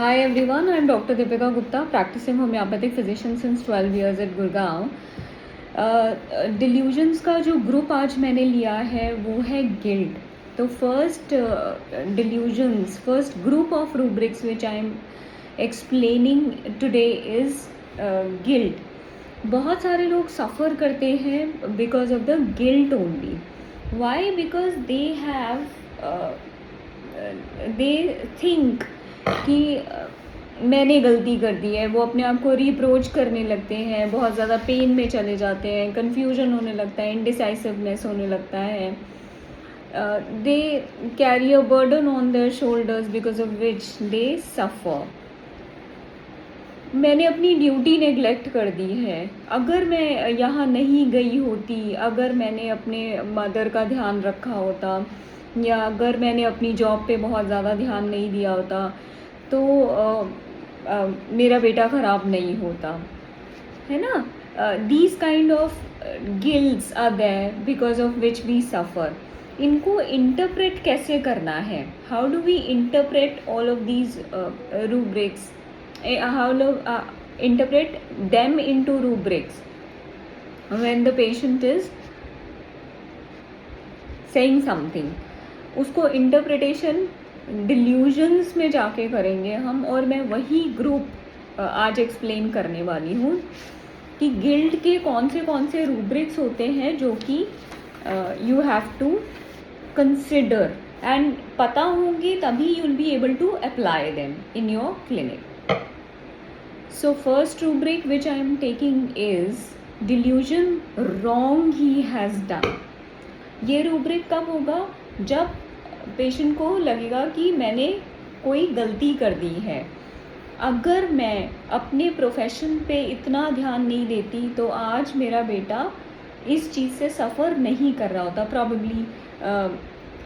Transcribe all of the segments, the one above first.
Hi everyone, I'm Dr. Deepika Gupta, practicing homeopathic physician since 12 years at Gurgaon. Delusions का जो group आज मैंने लिया है वो है गिल्ट. तो first group of rubrics which I am explaining today is guilt. बहुत सारे लोग सफ़र करते हैं because of the guilt only. Why? Because they think कि मैंने गलती कर दी है. वो अपने आप को रिप्रोच करने लगते हैं, बहुत ज़्यादा पेन में चले जाते हैं, कन्फ्यूजन होने लगता है, इनडिसाइसिवनेस होने लगता है. They carry a burden on their shoulders because of which they suffer. मैंने अपनी ड्यूटी नेग्लेक्ट कर दी है. अगर मैं यहाँ नहीं गई होती, अगर मैंने अपने मदर का ध्यान रखा होता, या अगर मैंने अपनी जॉब पे बहुत ज़्यादा ध्यान नहीं दिया होता, तो मेरा बेटा ख़राब नहीं होता, है ना. These kind of guilts are there because of which we suffer. इनको इंटरप्रेट कैसे करना है? How do we interpret all of these rubrics? How to interpret them into rubrics when the patient is saying something. उसको interpretation delusions में जाके करेंगे हम, और मैं वही ग्रुप आज एक्सप्लेन करने वाली हूँ कि गिल्ट के कौन से रूब्रिक्स होते हैं जो कि you have to consider, and पता होंगे तभी you will be able to apply them in your clinic. So first rubric which I am taking is delusion wrong he has done. ये rubric कब होगा? जब पेशेंट को लगेगा कि मैंने कोई गलती कर दी है. अगर मैं अपने प्रोफेशन पे इतना ध्यान नहीं देती तो आज मेरा बेटा इस चीज़ से सफ़र नहीं कर रहा होता, प्रॉबेबली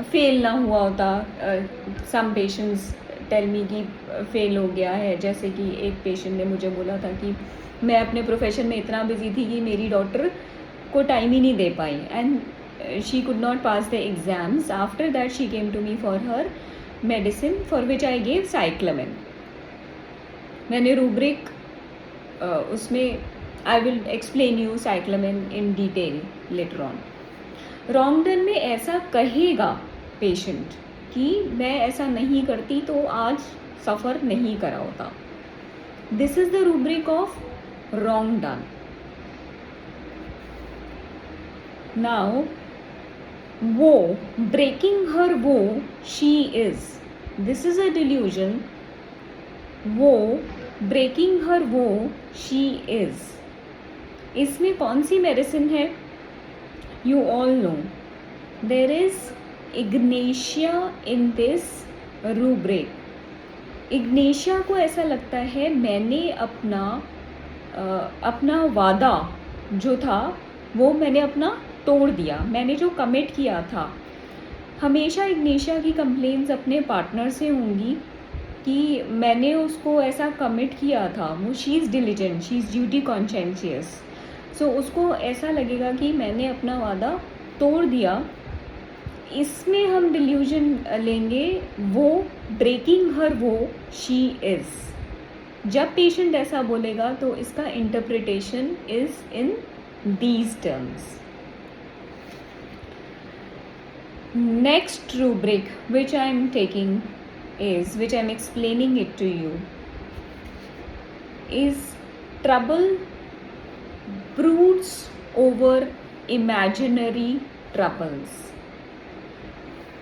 फेल ना हुआ होता. सम पेशेंट्स टेल मी कि फेल हो गया है. जैसे कि एक पेशेंट ने मुझे बोला था कि मैं अपने प्रोफेशन में इतना बिजी थी कि मेरी डॉटर को टाइम ही नहीं दे पाई, and she could not pass the exams. After that she came to me for her medicine for which I gave cyclamen. मैंने रूब्रिक उसमें I will explain you cyclamen in detail later on. Wrong done में ऐसा कहेगा patient कि मैं ऐसा नहीं करती तो आज सफ़र नहीं करा होता. This is the rubric of wrong done. Now vow breaking her vow she is, this is a delusion. Vow breaking her vow she is, इसमें कौन सी मेडिसिन है? You all know there is Ignatia in this rubric. Ignatia को ऐसा लगता है मैंने अपना वादा जो था वो मैंने अपना तोड़ दिया, मैंने जो कमिट किया था. हमेशा इग्नेशिया की कंप्लेंट्स अपने पार्टनर से होंगी कि मैंने उसको ऐसा कमिट किया था. वो she is diligent, she is duty conscious. So उसको ऐसा लगेगा कि मैंने अपना वादा तोड़ दिया. इसमें हम डिल्यूजन लेंगे वो breaking her vow she is. जब पेशेंट ऐसा बोलेगा तो इसका interpretation is in these terms. Next rubric which I am taking is, which I am explaining it to you, is trouble broods over imaginary troubles.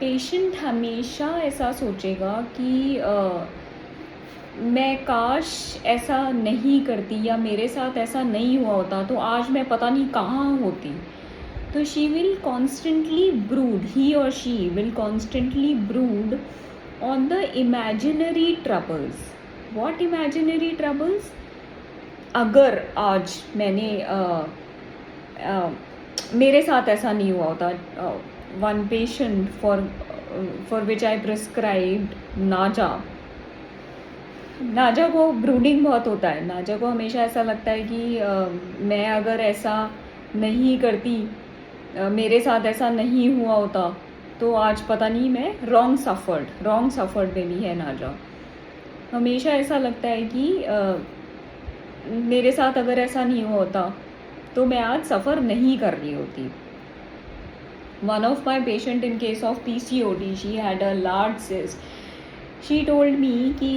Patient हमेशा ऐसा सोचेगा कि मैं काश ऐसा नहीं करती या मेरे साथ ऐसा नहीं हुआ होता तो आज मैं पता नहीं कहाँ होती. तो शी विल कॉन्स्टेंटली ब्रूड, ही और she will constantly brood on the imaginary troubles. What imaginary troubles? अगर आज मैंने मेरे साथ ऐसा नहीं हुआ होता. One patient for which I prescribed नाजा. नाजा को ब्रूडिंग बहुत होता है. नाजा को हमेशा ऐसा लगता है कि मैं अगर ऐसा नहीं करती, मेरे साथ ऐसा नहीं हुआ होता तो आज पता नहीं मैं रॉन्ग सफ़र्ड बेबी है नाजा. हमेशा ऐसा लगता है कि मेरे साथ अगर ऐसा नहीं होता तो मैं आज सफ़र नहीं कर रही होती. One of my patient in case of PCOD, she had a large cyst. She told me कि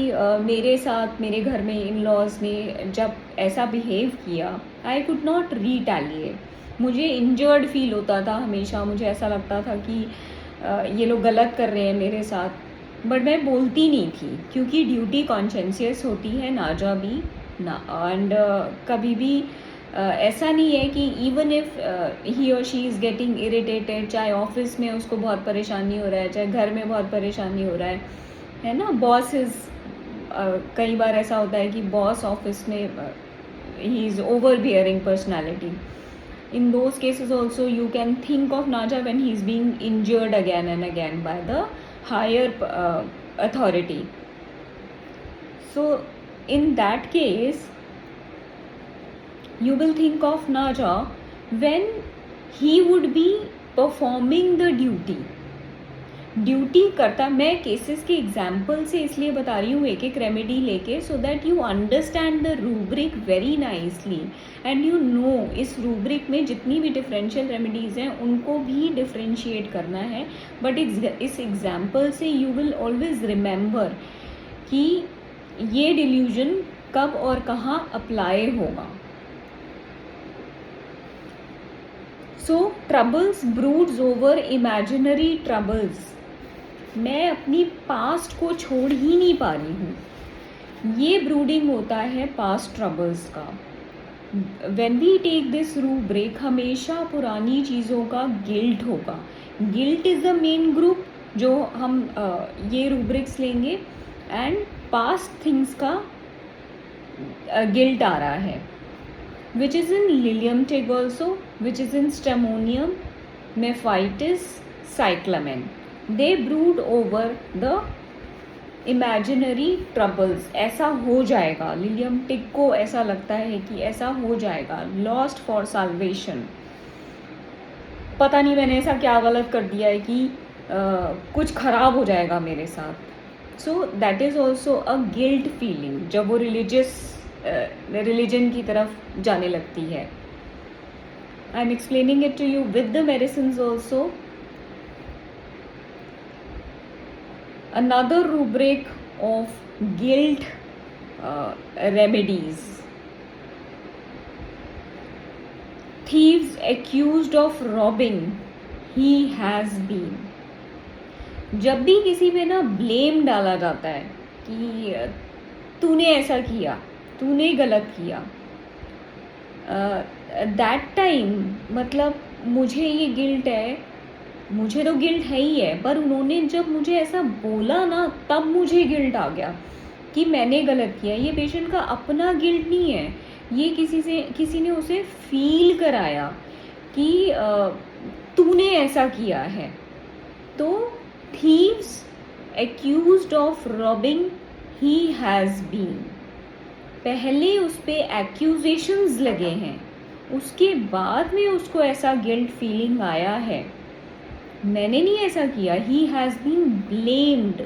मेरे साथ मेरे घर में इन-लॉज़ ने जब ऐसा बिहेव किया, I could not retaliate. मुझे इंजर्ड फील होता था हमेशा. मुझे ऐसा लगता था कि ये लोग गलत कर रहे हैं मेरे साथ, बट मैं बोलती नहीं थी क्योंकि ड्यूटी कॉन्शियस होती है. नाजा भी ना. एंड कभी भी ऐसा नहीं है कि इवन इफ ही और शी इज़ गेटिंग इरिटेटेड, चाहे ऑफिस में उसको बहुत परेशानी हो रहा है, चाहे घर में बहुत परेशानी हो रहा है ना. बॉस इज़ कई बार ऐसा होता है कि बॉस ऑफिस में he is over bearing personality. In those cases also you can think of Naja when he is being injured again and again by the higher authority. So in that case you will think of Naja when he would be performing the duty. Duty करता. मैं cases के example से इसलिए बता रही हूँ एक एक रेमेडी लेके, so that you understand the rubric very nicely and you know इस रूब्रिक में जितनी भी डिफरेंशियल रेमेडीज़ हैं उनको भी डिफरेंशिएट करना है. बट इस एग्जाम्पल से यू विल ऑलवेज रिमेंबर कि ये डिल्यूजन कब और कहाँ अप्लाई होगा. So troubles broods over imaginary troubles. मैं अपनी पास्ट को छोड़ ही नहीं पा रही हूँ. ये ब्रूडिंग होता है पास्ट ट्रबल्स का. When we take this rubric हमेशा पुरानी चीज़ों का गिल्ट होगा. Guilt is the main group जो हम ये रूब्रिक्स लेंगे एंड पास्ट थिंग्स का गिल्ट आ रहा है, which is in lilium tig also, which is in stramonium, mephitis, cyclamen. They brood over the imaginary troubles. ऐसा हो जाएगा. लिलियम टिक को ऐसा लगता है कि ऐसा हो जाएगा. Lost for salvation. पता नहीं मैंने ऐसा क्या गलत कर दिया है कि कुछ खराब हो जाएगा मेरे साथ. So that is also a guilt feeling जब वो रिलीजन की तरफ जाने लगती है. I am explaining it to you with the medicines also. Another rubric of guilt remedies. Thieves accused of robbing, he has been. जब भी किसी पे ना ब्लेम डाला जाता है कि तूने ऐसा किया, तूने गलत किया, दैट टाइम मतलब मुझे ये गिल्ट है. मुझे तो गिल्ट है ही है, पर उन्होंने जब मुझे ऐसा बोला ना तब मुझे गिल्ट आ गया कि मैंने गलत किया. ये पेशेंट का अपना गिल्ट नहीं है, ये किसी ने उसे फील कराया कि तूने ऐसा किया है. तो thieves accused of robbing he has been. पहले उस पर एक्यूजेशंस लगे हैं, उसके बाद में उसको ऐसा गिल्ट फीलिंग आया है. मैंने नहीं ऐसा किया. He has been blamed.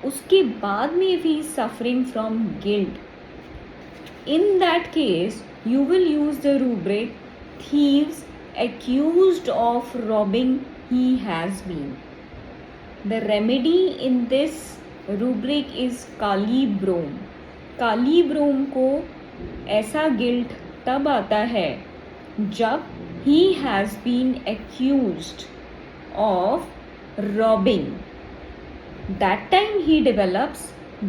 उसके बाद में if he is suffering from guilt, in that case you will use the rubric thieves accused of robbing he has been. The remedy in this rubric is काली ब्रोम. काली ब्रोम को ऐसा guilt तब आता है जब he has been accused of robbing. That time he develops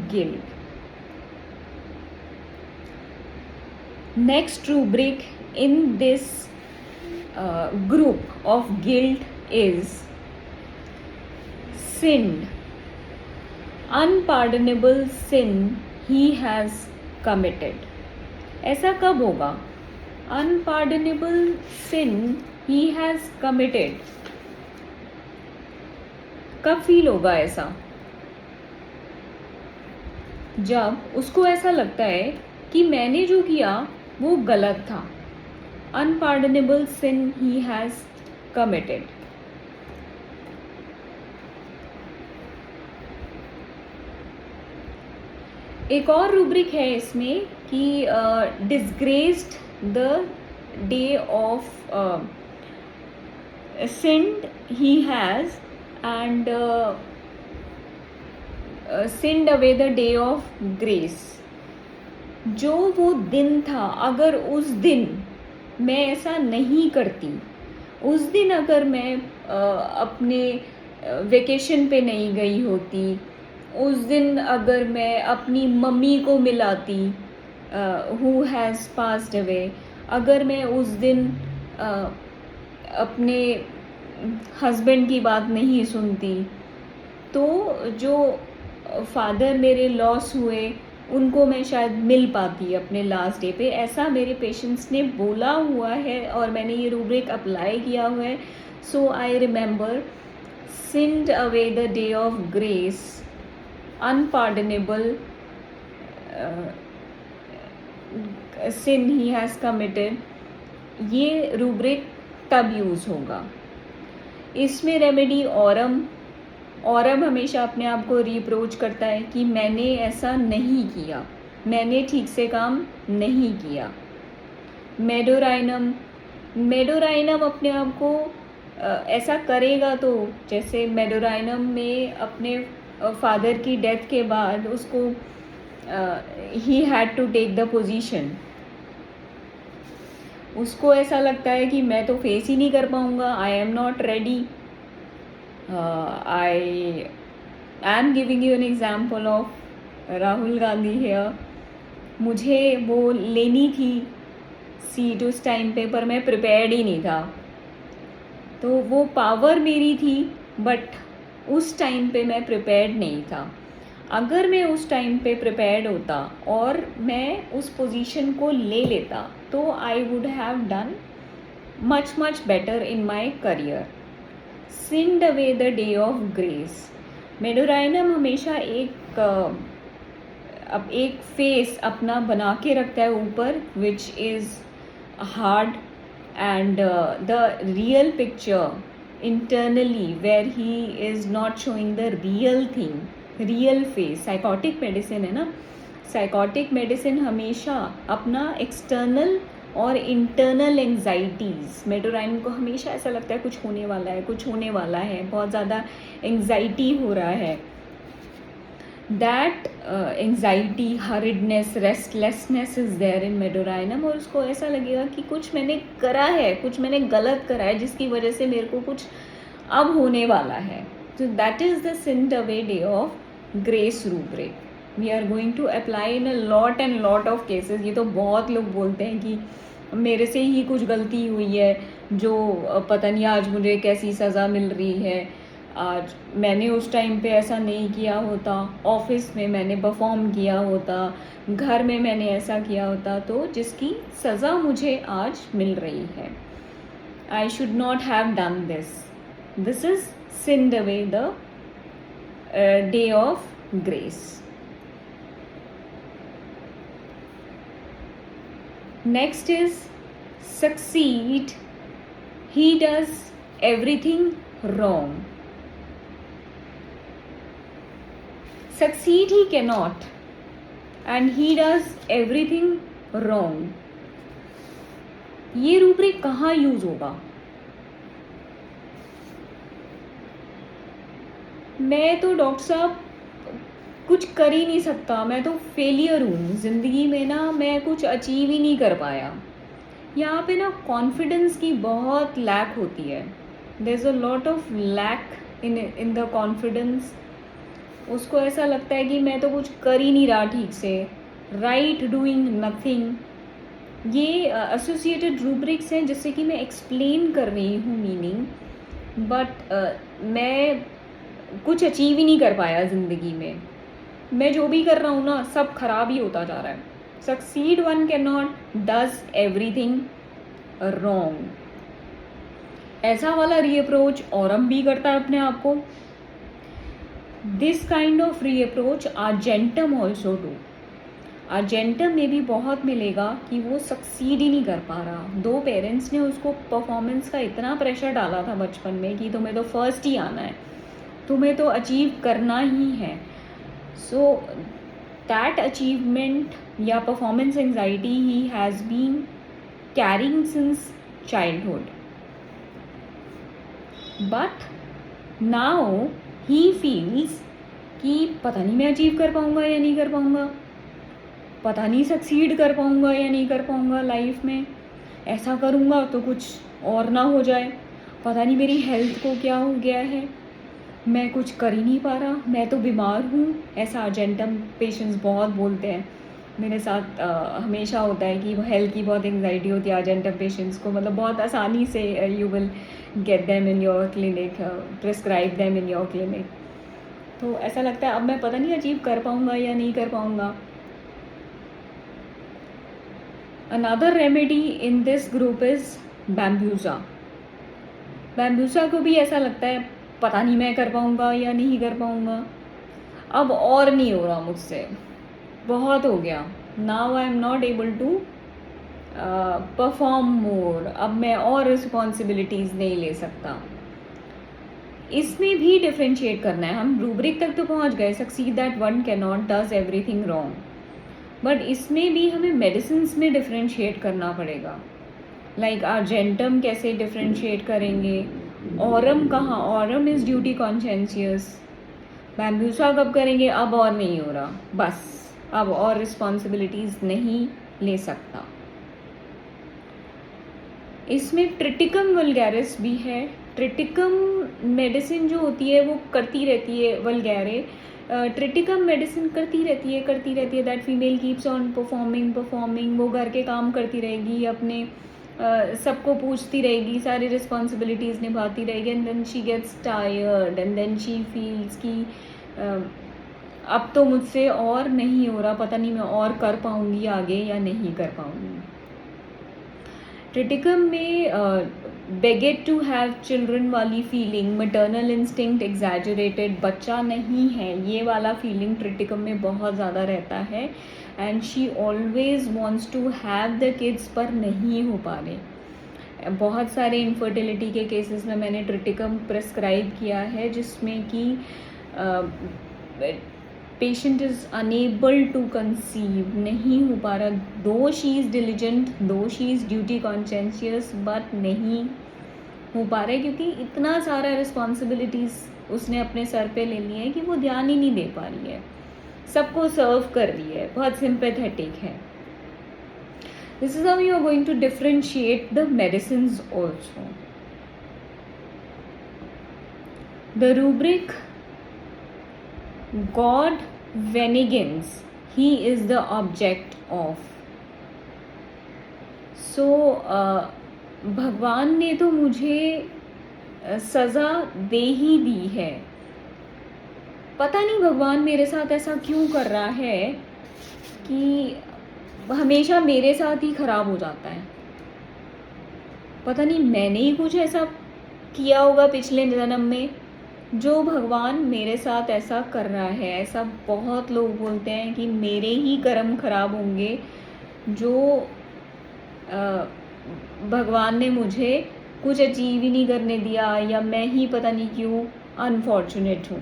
guilt. Next rubric in this group of guilt is sinned. Unpardonable sin he has committed. ऐसा कब होगा? Unpardonable sin he has committed. कब feel होगा ऐसा? जब उसको ऐसा लगता है कि मैंने जो किया वो गलत था. Unpardonable sin he has committed. एक और रूब्रिक है इसमें कि disgraced the day of sinned he has and sinned away the day of grace. जो वो दिन था, अगर उस दिन मैं ऐसा नहीं करती, उस दिन अगर मैं अपने वेकेशन पे नहीं गई होती, उस दिन अगर मैं अपनी मम्मी को मिलाती हु हैज़ पास्ड अवे, अगर मैं उस दिन अपने हस्बैंड की बात नहीं सुनती, तो जो फादर मेरे लॉस हुए उनको मैं शायद मिल पाती अपने लास्ट डे पे। ऐसा मेरे पेशेंट्स ने बोला हुआ है और मैंने ये रूब्रिक अप्लाई किया हुआ है। So I remember sinned away the day of grace, unpardonable sin he has committed. ये रूब्रिक तब यूज़ होगा। इसमें रेमेडी औरम हमेशा अपने आप को रिप्रोच करता है कि मैंने ऐसा नहीं किया, मैंने ठीक से काम नहीं किया। मेडोराइनम अपने आप को ऐसा करेगा, तो जैसे मेडोराइनम में अपने फादर की डेथ के बाद उसको he had to take the position, उसको ऐसा लगता है कि मैं तो फेस ही नहीं कर पाऊँगा, I am not ready. I am giving you an example of Rahul Gandhi here. मुझे वो लेनी थी सीट उस टाइम पे, पर मैं प्रिपेयर्ड ही नहीं था। तो वो पावर मेरी थी, बट उस टाइम पे मैं प्रिपेयर्ड नहीं था। अगर मैं उस टाइम पे प्रिपेयर्ड होता और मैं उस पोजीशन को ले लेता, तो I would have done much better in my career. Sinned away the day of grace. Medorrhinum हमेशा एक फेस अपना बना के रखता है ऊपर, which is hard, and the real picture internally where he is not showing the real thing, real face. Psychotic medicine है ना, साइकोटिक मेडिसिन हमेशा अपना एक्सटर्नल और इंटरनल एंग्जाइटीज़, मेडोराइन को हमेशा ऐसा लगता है कुछ होने वाला है, कुछ होने वाला है, बहुत ज़्यादा एंग्जाइटी हो रहा है। That anxiety, hurriedness, restlessness is there in medorrhinum, और उसको ऐसा लगेगा कि कुछ मैंने करा है, कुछ मैंने गलत करा है, जिसकी वजह से मेरे को कुछ अब होने वाला है। तो that is the sinned away day of grace rubric. We are going to apply in a lot and lot of cases. ये तो बहुत लोग बोलते हैं कि मेरे से ही कुछ गलती हुई है, जो पता नहीं आज मुझे कैसी सज़ा मिल रही है, आज मैंने उस टाइम पे ऐसा नहीं किया होता, ऑफिस में मैंने परफॉर्म किया होता, घर में मैंने ऐसा किया होता, तो जिसकी सज़ा मुझे आज मिल रही है। I should not have done this. This is sinned away the day of grace. Next is succeed, he does everything wrong. Succeed he cannot, and he does everything wrong. ये रूब्रिक कहाँ यूज होगा? मैं तो doctor साहब कुछ कर ही नहीं सकता, मैं तो फेलियर हूँ ज़िंदगी में ना, मैं कुछ अचीव ही नहीं कर पाया। यहाँ पे ना कॉन्फिडेंस की बहुत लैक होती है। There is a lot of lack in the confidence. उसको ऐसा लगता है कि मैं तो कुछ कर ही नहीं रहा ठीक से, राइट डूइंग नथिंग। ये एसोसिएटेड रूब्रिक्स हैं जिससे कि मैं एक्सप्लेन कर रही हूँ मीनिंग, बट मैं कुछ अचीव ही नहीं कर पाया ज़िंदगी में। मैं जो भी कर रहा हूँ ना, सब खराब ही होता जा रहा है। Succeed one cannot, does everything wrong. ऐसा वाला रीअप्रोच औरम भी करता है अपने आप को। This kind of reapproach argentum also do. Argentum में भी बहुत मिलेगा कि वो सक्सीड ही नहीं कर पा रहा। दो पेरेंट्स ने उसको परफॉर्मेंस का इतना प्रेशर डाला था बचपन में कि तुम्हें तो फर्स्ट ही आना है, तुम्हें तो अचीव करना ही है। सो दैट अचीवमेंट या performance anxiety he has been carrying since childhood, but now he feels कि पता नहीं मैं अचीव कर पाऊँगा या नहीं कर पाऊँगा, पता नहीं सक्सीड कर पाऊँगा या नहीं कर पाऊँगा लाइफ में, ऐसा करूँगा तो कुछ और ना हो जाए, पता नहीं मेरी हेल्थ को क्या हो गया है, मैं कुछ कर ही नहीं पा रहा, मैं तो बीमार हूँ। ऐसा अर्जेंटम पेशेंट्स बहुत बोलते हैं मेरे साथ। हमेशा होता है कि हेल्थ की बहुत एंग्जाइटी होती है अर्जेंटम पेशेंट्स को, मतलब बहुत आसानी से you will get them in your clinic, prescribe them in your clinic. तो ऐसा लगता है अब मैं पता नहीं अचीव कर पाऊँगा या नहीं कर पाऊँगा। Another remedy in this group is Bambusa. Bambusa को भी ऐसा लगता है पता नहीं मैं कर पाऊँगा या नहीं कर पाऊँगा, अब और नहीं हो रहा मुझसे, बहुत हो गया, now I am not able to perform more, अब मैं और रिस्पॉन्सिबिलिटीज़ नहीं ले सकता। इसमें भी डिफ्रेंशिएट करना है। हम रूब्रिक तक तो पहुंच गए, succeed that one can not does everything wrong, but इसमें भी हमें मेडिसिन्स में डिफ्रेंशिएट करना पड़ेगा। लाइक अर्जेंटम कैसे डिफ्रेंशिएट करेंगे, ऑरम कहाँ, ऑरम इज़ ड्यूटी कॉन्शेंशियस, बैम्ब्यूसा कब करेंगे, अब और नहीं हो रहा, बस अब और रिस्पॉन्सिबिलिटीज़ नहीं ले सकता। इसमें ट्रिटिकम वल्गैरिस भी है। ट्रिटिकम मेडिसिन जो होती है वो करती रहती है, वल्गैरे ट्रिटिकम मेडिसिन करती रहती है that female keeps on performing, वो घर के काम करती रहेगी, अपने सबको पूछती रहेगी, सारी रिस्पॉन्सिबिलिटीज़ निभाती रहेगी, and then she gets tired and then she feels कि अब तो मुझसे और नहीं हो रहा, पता नहीं मैं और कर पाऊँगी आगे या नहीं कर पाऊँगी। ट्रिटिकम में बेगेट टू हैव चिल्ड्रन वाली फीलिंग, मटर्नल इंस्टिंक्ट एग्जैजरेटेड, बच्चा नहीं है, ये वाला फीलिंग ट्रिटिकम में बहुत ज़्यादा रहता है, and she always wants to have the kids, पर नहीं हो पा रहे। बहुत सारे इनफर्टिलिटी के केसेस में मैंने ट्रिटिकम प्रेस्क्राइब किया है, जिसमें कि patient is unable to conceive, नहीं हो पा रहा, though she is diligent, though she is duty conscientious, but नहीं हो पा रहा है क्योंकि इतना सारा रिस्पॉन्सिबिलिटीज़ उसने अपने सर पे ले ली है कि वो ध्यान ही नहीं दे पा रही है, सबको सर्व कर रही है, बहुत सिंपैथेटिक है। This is how you are going to differentiate the medicines also. The rubric God Venigans, he is the object of. So भगवान ने तो मुझे सज़ा दे ही दी है, पता नहीं भगवान मेरे साथ ऐसा क्यों कर रहा है कि हमेशा मेरे साथ ही खराब हो जाता है, पता नहीं मैंने ही कुछ ऐसा किया होगा पिछले जन्म में जो भगवान मेरे साथ ऐसा कर रहा है। ऐसा बहुत लोग बोलते हैं कि मेरे ही कर्म खराब होंगे जो भगवान ने मुझे कुछ अचीव ही नहीं करने दिया, या मैं ही पता नहीं क्यों अनफॉर्चुनेट हूँ।